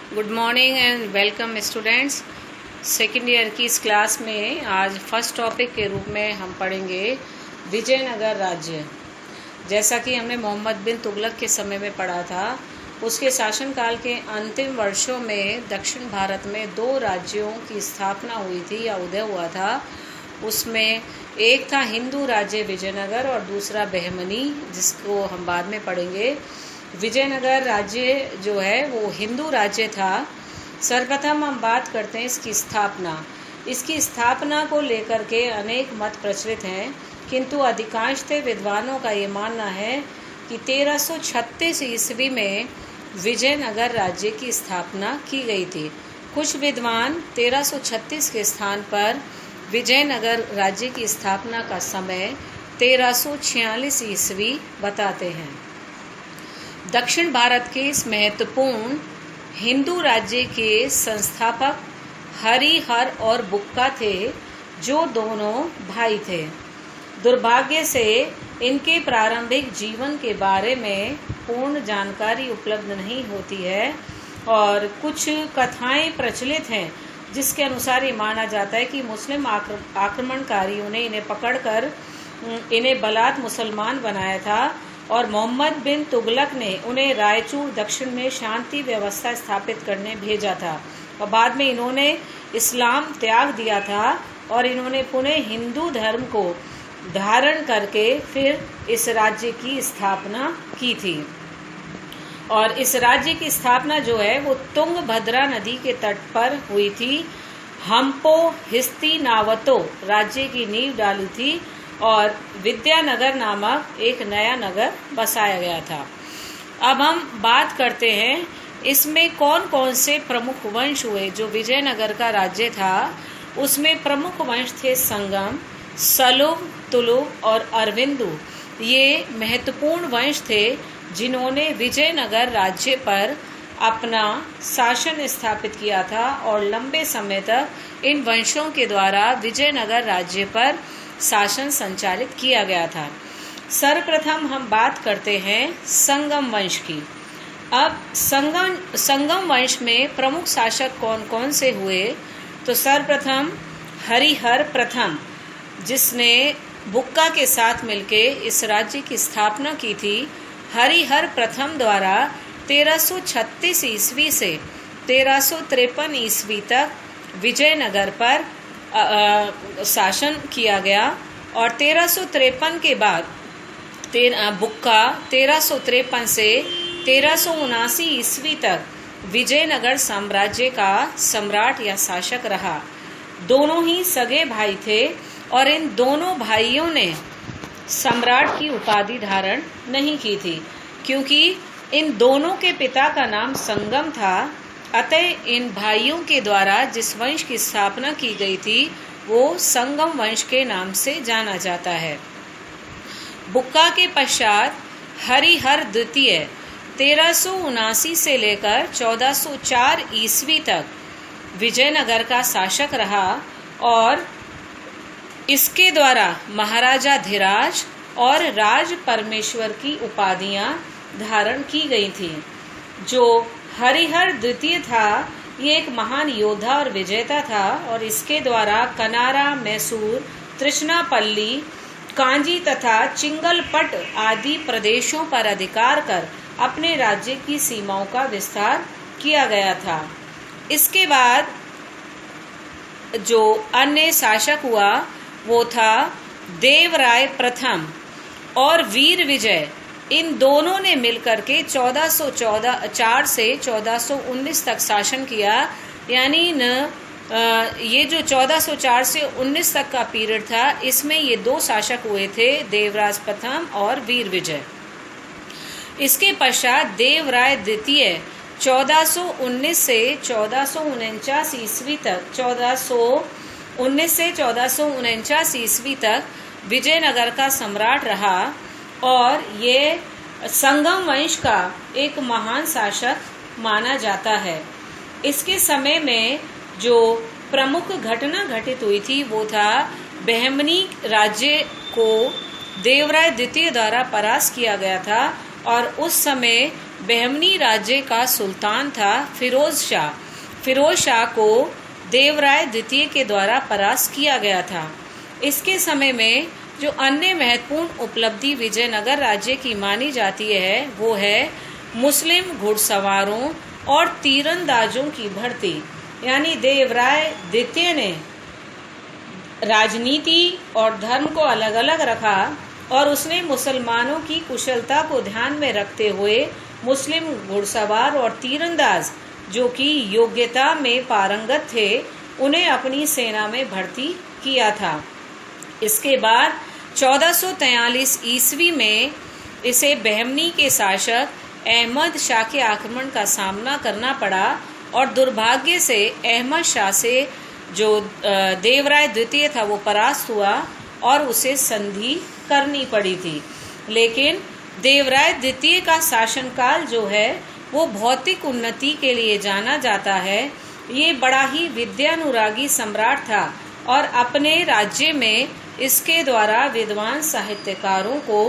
Good morning and welcome students. Second year की इस class में आज फर्स्ट टॉपिक के रूप में हम पढ़ेंगे विजयनगर राज्य। जैसा कि हमने मोहम्मद बिन तुगलक के समय में पढ़ा था, उसके शासनकाल के अंतिम वर्षों में दक्षिण भारत में दो राज्यों की स्थापना हुई थी या उदय हुआ था। उसमें एक था हिंदू राज्य विजयनगर और दूसरा बहमनी, जिसको हम बाद में पढ़ेंगे। विजयनगर राज्य जो है वो हिंदू राज्य था। सर्वप्रथम हम बात करते हैं इसकी स्थापना। इसकी स्थापना को लेकर के अनेक मत प्रचलित हैं, किंतु अधिकांश विद्वानों का ये मानना है कि 1336 ईस्वी में विजयनगर राज्य की स्थापना की गई थी। कुछ विद्वान 1336 के स्थान पर विजयनगर राज्य की स्थापना का समय 1346 ईस्वी बताते हैं। दक्षिण भारत के इस महत्वपूर्ण हिंदू राज्य के संस्थापक हरिहर और बुक्का थे, जो दोनों भाई थे। दुर्भाग्य से इनके प्रारंभिक जीवन के बारे में पूर्ण जानकारी उपलब्ध नहीं होती है और कुछ कथाएं प्रचलित हैं, जिसके अनुसार ये माना जाता है कि मुस्लिम आक्रमणकारियों ने इन्हें पकड़कर इन्हें बलात् मुसलमान बनाया था और मोहम्मद बिन तुगलक ने उन्हें रायचूर दक्षिण में शांति व्यवस्था स्थापित करने भेजा था और बाद में इन्होंने इस्लाम त्याग दिया था और इन्होंने पुनः हिंदू धर्म को धारण करके फिर इस राज्य की स्थापना की थी। और इस राज्य की स्थापना जो है वो तुंगभद्रा नदी के तट पर हुई थी। हम्पो हस्तिनावतो राज्य की नींव डाली थी और विद्यानगर नामक एक नया नगर बसाया गया था। अब हम बात करते हैं इसमें कौन कौन से प्रमुख वंश हुए। जो विजयनगर का राज्य था उसमें प्रमुख वंश थे संगम, सलुव, तुलुव और अरविंदु। ये महत्वपूर्ण वंश थे जिन्होंने विजयनगर राज्य पर अपना शासन स्थापित किया था और लंबे समय तक इन वंशों के द्वारा विजयनगर राज्य पर शासन संचालित किया गया था। सर्वप्रथम हम बात करते हैं संगम वंश की। अब संगम वंश में प्रमुख शासक कौन कौन से हुए, तो सर्वप्रथम हरिहर प्रथम, जिसने बुक्का के साथ मिलके इस राज्य की स्थापना की थी। हरिहर प्रथम द्वारा 1336 ईस्वी से 1353 ईस्वी तक विजयनगर पर शासन किया गया और 1353 के बाद बुक्का 1353 से 1379 ईस्वी तक विजयनगर साम्राज्य का सम्राट या शासक रहा। दोनों ही सगे भाई थे और इन दोनों भाइयों ने सम्राट की उपाधि धारण नहीं की थी, क्योंकि इन दोनों के पिता का नाम संगम था। अतः इन भाइयों के द्वारा जिस वंश की स्थापना की गई थी वो संगम वंश के नाम से जाना जाता है। बुक्का के पश्चात हरिहर द्वितीय 1379 से लेकर 1404 ईस्वी तक विजयनगर का शासक रहा और इसके द्वारा महाराजा धीराज और राज परमेश्वर की उपाधियां धारण की गई थी। जो हरिहर द्वितीय था ये एक महान योद्धा और विजेता था और इसके द्वारा कनारा, मैसूर, त्रिचनापल्ली, कांजी तथा चिंगलपट आदि प्रदेशों पर अधिकार कर अपने राज्य की सीमाओं का विस्तार किया गया था। इसके बाद जो अन्य शासक हुआ वो था देवराय प्रथम और वीर विजय। इन दोनों ने मिलकर के 1404 से 1419 तक शासन किया। यानी ये जो 1404 से 19 तक का पीरियड था, इसमें ये दो शासक हुए थे, देवराज प्रथम और वीर विजय। इसके पश्चात देवराय द्वितीय 1419 से 1449 ईस्वी तक 1419 से 1449 ईस्वी तक विजयनगर का सम्राट रहा और ये संगम वंश का एक महान शासक माना जाता है। इसके समय में जो प्रमुख घटना घटित हुई थी वो था बहमनी राज्य को देवराय द्वितीय द्वारा परास्त किया गया था और उस समय बहमनी राज्य का सुल्तान था फिरोज शाह। फिरोज शाह को देवराय द्वितीय के द्वारा परास्त किया गया था। इसके समय में जो अन्य महत्वपूर्ण उपलब्धि विजयनगर राज्य की मानी जाती है वो है मुस्लिम घुड़सवारों और तीरंदाजों की भर्ती। यानी देवराय द्वितीय ने राजनीति और धर्म को अलग अलग रखा और उसने मुसलमानों की कुशलता को ध्यान में रखते हुए मुस्लिम घुड़सवार और तीरंदाज जो कि योग्यता में पारंगत थे उन्हें अपनी सेना में भर्ती किया था। इसके बाद 1443 ईस्वी में इसे बहमनी के शासक अहमद शाह के आक्रमण का सामना करना पड़ा और दुर्भाग्य से अहमद शाह से जो देवराय द्वितीय था वो परास्त हुआ और उसे संधि करनी पड़ी थी। लेकिन देवराय द्वितीय का शासनकाल जो है वो भौतिक उन्नति के लिए जाना जाता है। ये बड़ा ही विद्यानुरागी सम्राट था और अपने राज्य में इसके द्वारा विद्वान साहित्यकारों को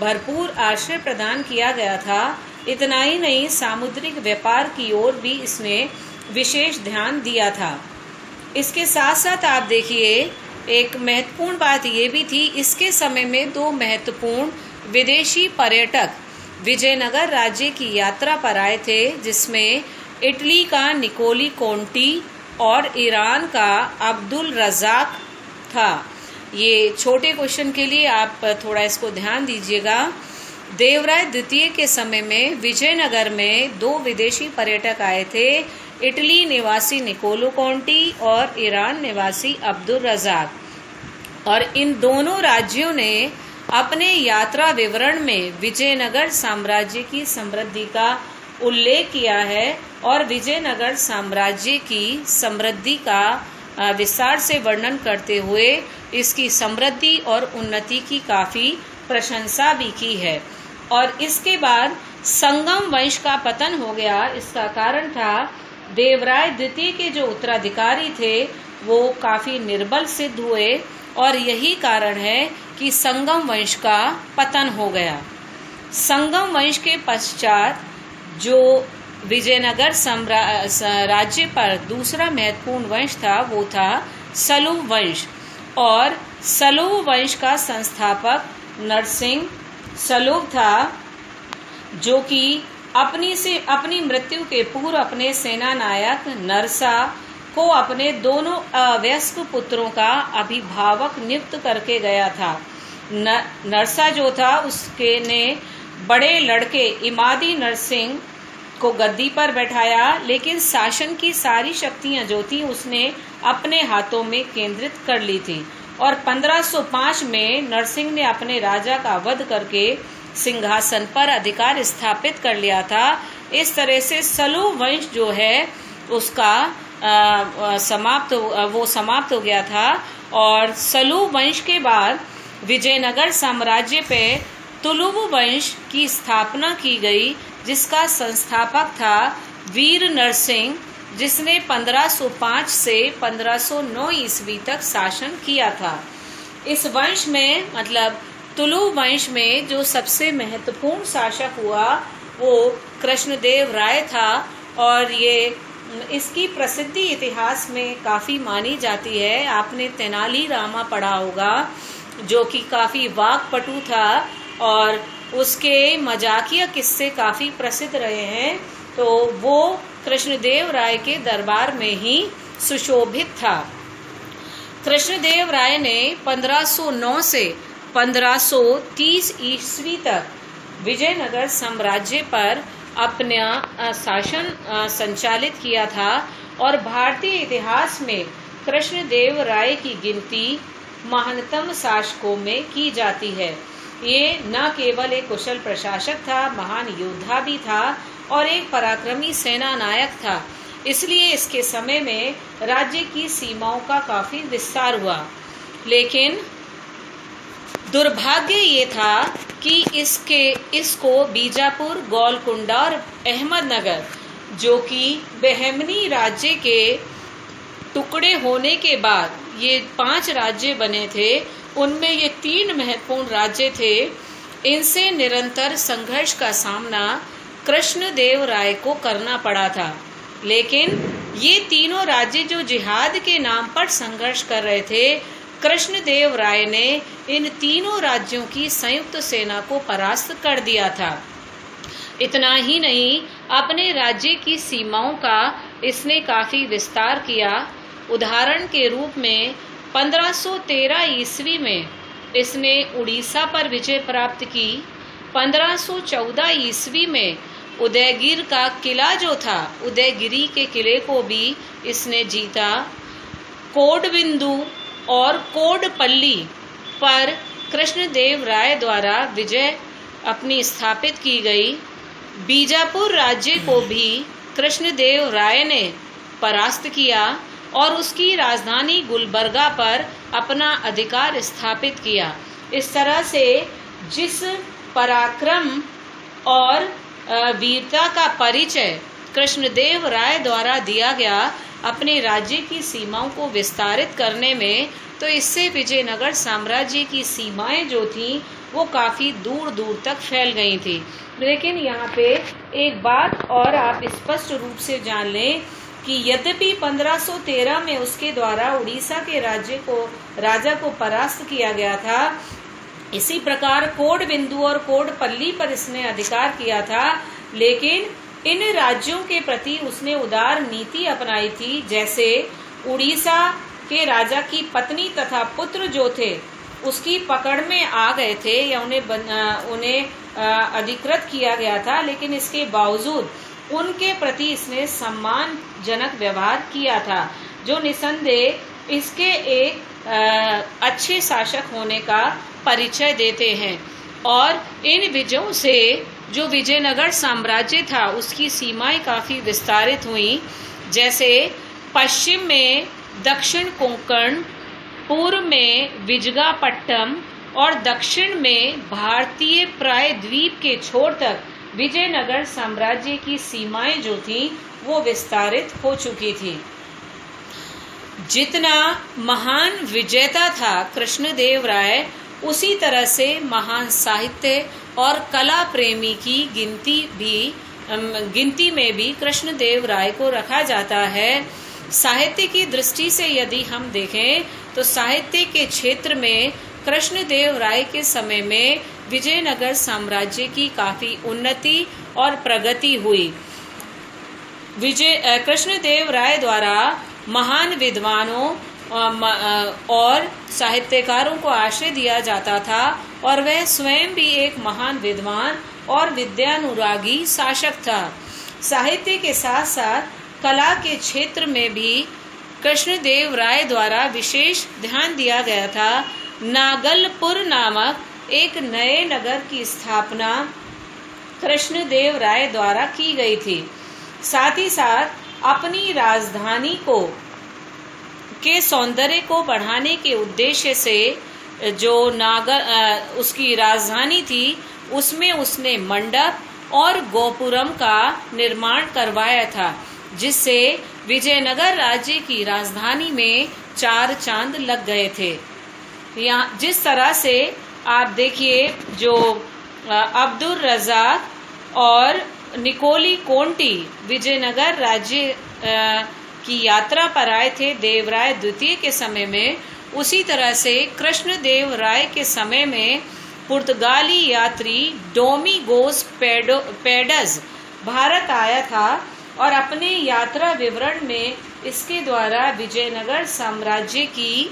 भरपूर आश्रय प्रदान किया गया था। इतना ही नहीं, सामुद्रिक व्यापार की ओर भी इसने विशेष ध्यान दिया था। इसके साथ साथ आप देखिए एक महत्वपूर्ण बात ये भी थी, इसके समय में 2 महत्वपूर्ण विदेशी पर्यटक विजयनगर राज्य की यात्रा पर आए थे, जिसमें इटली का निकोली कोंटी और ईरान का अब्दुल रज़ाक था। ये छोटे क्वेश्चन के लिए आप थोड़ा इसको ध्यान दीजिएगा। देवराय द्वितीय के समय में विजयनगर में 2 विदेशी पर्यटक आए थे, इटली निवासी निकोलो कोंटी और ईरान निवासी अब्दुल रज़ाक। और इन दोनों राज्यों ने अपने यात्रा विवरण में विजयनगर साम्राज्य की समृद्धि का उल्लेख किया है और विजयनगर साम्राज्य की समृद्धि का विस्तार से वर्णन करते हुए इसकी समृद्धि और उन्नति की काफ़ी प्रशंसा भी की है। और इसके बाद संगम वंश का पतन हो गया। इसका कारण था देवराय द्वितीय के जो उत्तराधिकारी थे वो काफ़ी निर्बल सिद्ध हुए और यही कारण है कि संगम वंश का पतन हो गया। संगम वंश के पश्चात जो विजयनगर राज्य पर दूसरा महत्वपूर्ण वंश था वो था सलूव वंश। और सलूव वंश का संस्थापक नरसिंह सलूव था, जो कि अपनी मृत्यु के पूर्व अपने सेना नायक नरसा को अपने दोनों अवयस्क पुत्रों का अभिभावक नियुक्त करके गया था। नरसा जो था उसके ने बड़े लड़के इमादी नरसिंह को गद्दी पर बैठाया, लेकिन शासन की सारी शक्तियां जो थी उसने अपने हाथों में केंद्रित कर ली थी। और 1505 में नरसिंह ने अपने राजा का वध करके सिंहासन पर अधिकार स्थापित कर लिया था। इस तरह से सलूव वंश जो है उसका समाप्त हो गया था। और सलूव वंश के बाद विजयनगर साम्राज्य पे तुलुव वंश की स्थापना की गई, जिसका संस्थापक था वीर नरसिंह, जिसने 1505 से 1509 ईस्वी तक शासन किया था। इस वंश में मतलब तुलुव वंश में जो सबसे महत्वपूर्ण शासक हुआ वो कृष्णदेव राय था और ये इसकी प्रसिद्धि इतिहास में काफ़ी मानी जाती है। आपने तेनाली रामा पढ़ा होगा जो कि काफ़ी वाक्पटु था और उसके मजाकिया किस्से काफ़ी प्रसिद्ध रहे हैं, तो वो कृष्णदेव राय के दरबार में ही सुशोभित था। कृष्णदेव राय ने 1509 से 1530 ईस्वी तक विजयनगर साम्राज्य पर अपना शासन संचालित किया था और भारतीय इतिहास में कृष्णदेव राय की गिनती महानतम शासकों में की जाती है। ये न केवल एक कुशल प्रशासक था, महान योद्धा भी था और एक पराक्रमी सेना नायक था। इसलिए इसके समय में राज्य की सीमाओं का काफी विस्तार हुआ। लेकिन दुर्भाग्य ये था कि इसको बीजापुर, गोलकुंडा और अहमदनगर, जो कि बहमनी राज्य के टुकड़े होने के बाद ये 5 राज्य बने थे, उनमें ये 3 महत्वपूर्ण राज्य थे इनसे निरंतर संघर्ष का सामना कृष्णदेव राय को करना पड़ा था। लेकिन ये तीनों राज्य जो जिहाद के नाम पर संघर्ष कर रहे थे, कृष्णदेव राय ने इन तीनों राज्यों की संयुक्त सेना को परास्त कर दिया था। इतना ही नहीं, अपने राज्य की सीमाओं का इसने काफी विस्तार किया। उदाहरण के रूप में 1513 ईस्वी में इसने उड़ीसा पर विजय प्राप्त की। 1514 ईस्वी में उदयगिर का किला जो था, उदयगिरी के किले को भी इसने जीता। कोडबिंदु और कोडपल्ली पर कृष्णदेव राय द्वारा विजय अपनी स्थापित की गई। बीजापुर राज्य को भी कृष्णदेव राय ने परास्त किया और उसकी राजधानी गुलबर्गा पर अपना अधिकार स्थापित किया। इस तरह से जिस पराक्रम और वीरता का परिचय कृष्णदेव राय द्वारा दिया गया अपने राज्य की सीमाओं को विस्तारित करने में, तो इससे विजयनगर साम्राज्य की सीमाएं जो थीं वो काफ़ी दूर दूर तक फैल गई थी। लेकिन यहाँ पे एक बात और आप स्पष्ट रूप से जान लें कि यद्यपि 1513 में उसके द्वारा उड़ीसा के राजा को परास्त किया गया था, इसी प्रकार कोडबिंदु और कोडपल्ली पर इसने अधिकार किया था, लेकिन इन राज्यों के प्रति उसने उदार नीति अपनाई थी। जैसे उड़ीसा के राजा की पत्नी तथा पुत्र जो थे उसकी पकड़ में आ गए थे या उन्हें अधिकृत किया गया था, लेकिन इसके बावजूद उनके प्रति इसने सम्मानजनक व्यवहार किया था, जो निसंदेह इसके एक अच्छे शासक होने का परिचय देते हैं। और इन विजयों से जो विजयनगर साम्राज्य था उसकी सीमाएं काफ़ी विस्तारित हुई। जैसे पश्चिम में दक्षिण कोंकण, पूर्व में विजयपट्टनम और दक्षिण में भारतीय प्रायद्वीप के छोर तक विजयनगर साम्राज्य की सीमाएं जो थी वो विस्तारित हो चुकी थी। जितना महान विजेता था कृष्णदेव राय, उसी तरह से महान साहित्य और कला प्रेमी की गिनती में भी कृष्णदेव राय को रखा जाता है। साहित्य की दृष्टि से यदि हम देखें तो साहित्य के क्षेत्र में कृष्णदेव राय के समय में विजयनगर साम्राज्य की काफी उन्नति और प्रगति हुई। कृष्णदेव राय द्वारा महान विद्वानों और साहित्यकारों को आश्रय दिया जाता था और वह स्वयं भी एक महान विद्वान और विद्यानुरागी शासक था। साहित्य के साथ साथ कला के क्षेत्र में भी कृष्णदेव राय द्वारा विशेष ध्यान दिया गया था। नागलपुर नामक एक नए नगर की स्थापना कृष्णदेव राय द्वारा की गई थी। साथ ही साथ अपनी राजधानी के सौंदर्य को बढ़ाने के उद्देश्य से जो उसकी राजधानी थी उसमें उसने मंडप और गोपुरम का निर्माण करवाया था, जिससे विजयनगर राज्य की राजधानी में 4 चांद लग गए थे। यहाँ जिस तरह से आप देखिए, जो अब्दुल रज़ाक और निकोली कोंटी विजयनगर राज्य की यात्रा पर आए थे देवराय द्वितीय के समय में, उसी तरह से कृष्णदेव राय के समय में पुर्तगाली यात्री डोमिगोस पेडस भारत आया था और अपने यात्रा विवरण में इसके द्वारा विजयनगर साम्राज्य की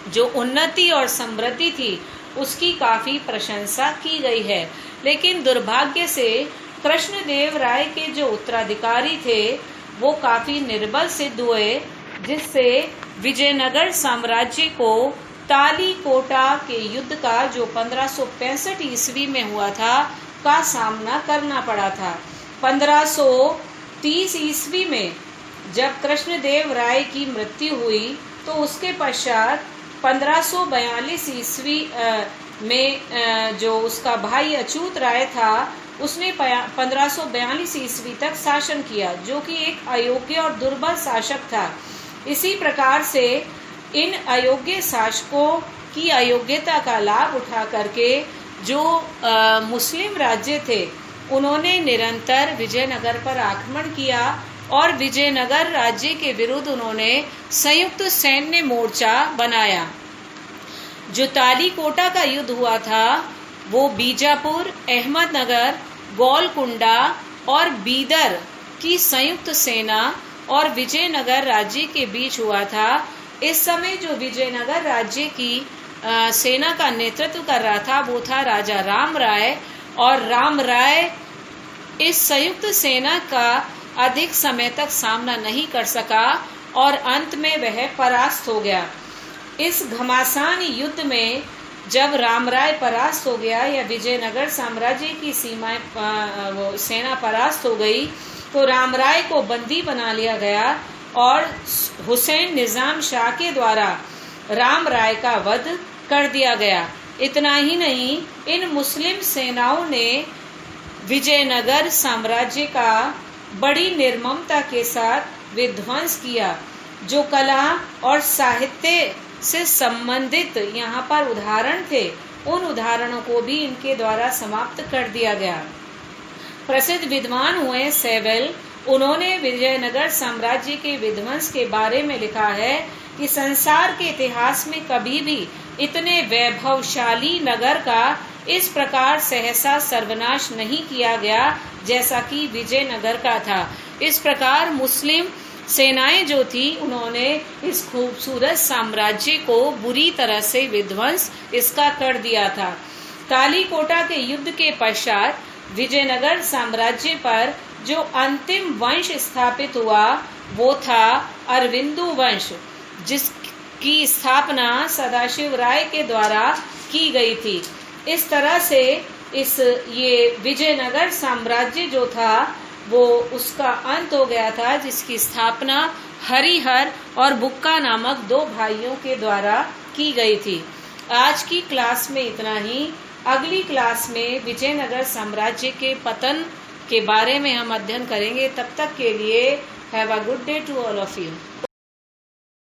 जो उन्नति और समृद्धि थी उसकी काफी प्रशंसा की गई है। लेकिन दुर्भाग्य से कृष्णदेव राय के जो उत्तराधिकारी थे वो काफी निर्बल सिद्ध हुए, जिससे विजयनगर साम्राज्य को तालीकोटा के युद्ध का जो 1565 ईस्वी में हुआ था का सामना करना पड़ा था। 1530 ईस्वी में जब कृष्णदेव राय की मृत्यु हुई तो उसके पश्चात 1542 ईस्वी में जो उसका भाई अच्युत राय था उसने 1542 ईस्वी तक शासन किया, जो कि एक अयोग्य और दुर्बल शासक था। इसी प्रकार से इन अयोग्य शासकों की अयोग्यता का लाभ उठा करके जो मुस्लिम राज्य थे उन्होंने निरंतर विजयनगर पर आक्रमण किया और विजयनगर राज्य के विरुद्ध उन्होंने संयुक्त सैन्य मोर्चा बनाया। जो तालीकोटा का युद्ध हुआ था वो बीजापुर, अहमदनगर, गोलकुंडा और बीदर की संयुक्त सेना और विजयनगर राज्य के बीच हुआ था। इस समय जो विजयनगर राज्य की सेना का नेतृत्व कर रहा था वो था राजा राम राय, और राम राय इस संयुक्त सेना का अधिक समय तक सामना नहीं कर सका और अंत में वह परास्त हो गया। इस घमासान युद्ध में जब राम राय परास्त हो गया या विजयनगर साम्राज्य की सेना परास्त हो गई तो राम राय को बंदी बना लिया गया और हुसैन निजाम शाह के द्वारा राम राय का वध कर दिया गया। इतना ही नहीं, इन मुस्लिम सेनाओं ने विजयनगर साम्राज्य का बड़ी निर्ममता के साथ विध्वंस किया। जो कला और साहित्य से संबंधित यहाँ पर उदाहरण थे उन उदाहरणों को भी इनके द्वारा समाप्त कर दिया गया। प्रसिद्ध विद्वान हुए सेवल, उन्होंने विजयनगर साम्राज्य के विध्वंस के बारे में लिखा है कि संसार के इतिहास में कभी भी इतने वैभवशाली नगर का इस प्रकार सहसा सर्वनाश नहीं किया गया जैसा कि विजयनगर का था। इस प्रकार मुस्लिम सेनाएं जो थी उन्होंने इस खूबसूरत साम्राज्य को बुरी तरह से विध्वंस इसका कर दिया था। तालीकोटा के युद्ध के पश्चात विजयनगर साम्राज्य पर जो अंतिम वंश स्थापित हुआ वो था अरविंदु वंश, जिसकी स्थापना सदाशिव राय के द्वारा की गई थी। इस तरह से ये विजयनगर साम्राज्य जो था वो उसका अंत हो गया था, जिसकी स्थापना हरिहर और बुक्का नामक दो भाइयों के द्वारा की गई थी। आज की क्लास में इतना ही। अगली क्लास में विजयनगर साम्राज्य के पतन के बारे में हम अध्ययन करेंगे। तब तक के लिए have a good day to all of you.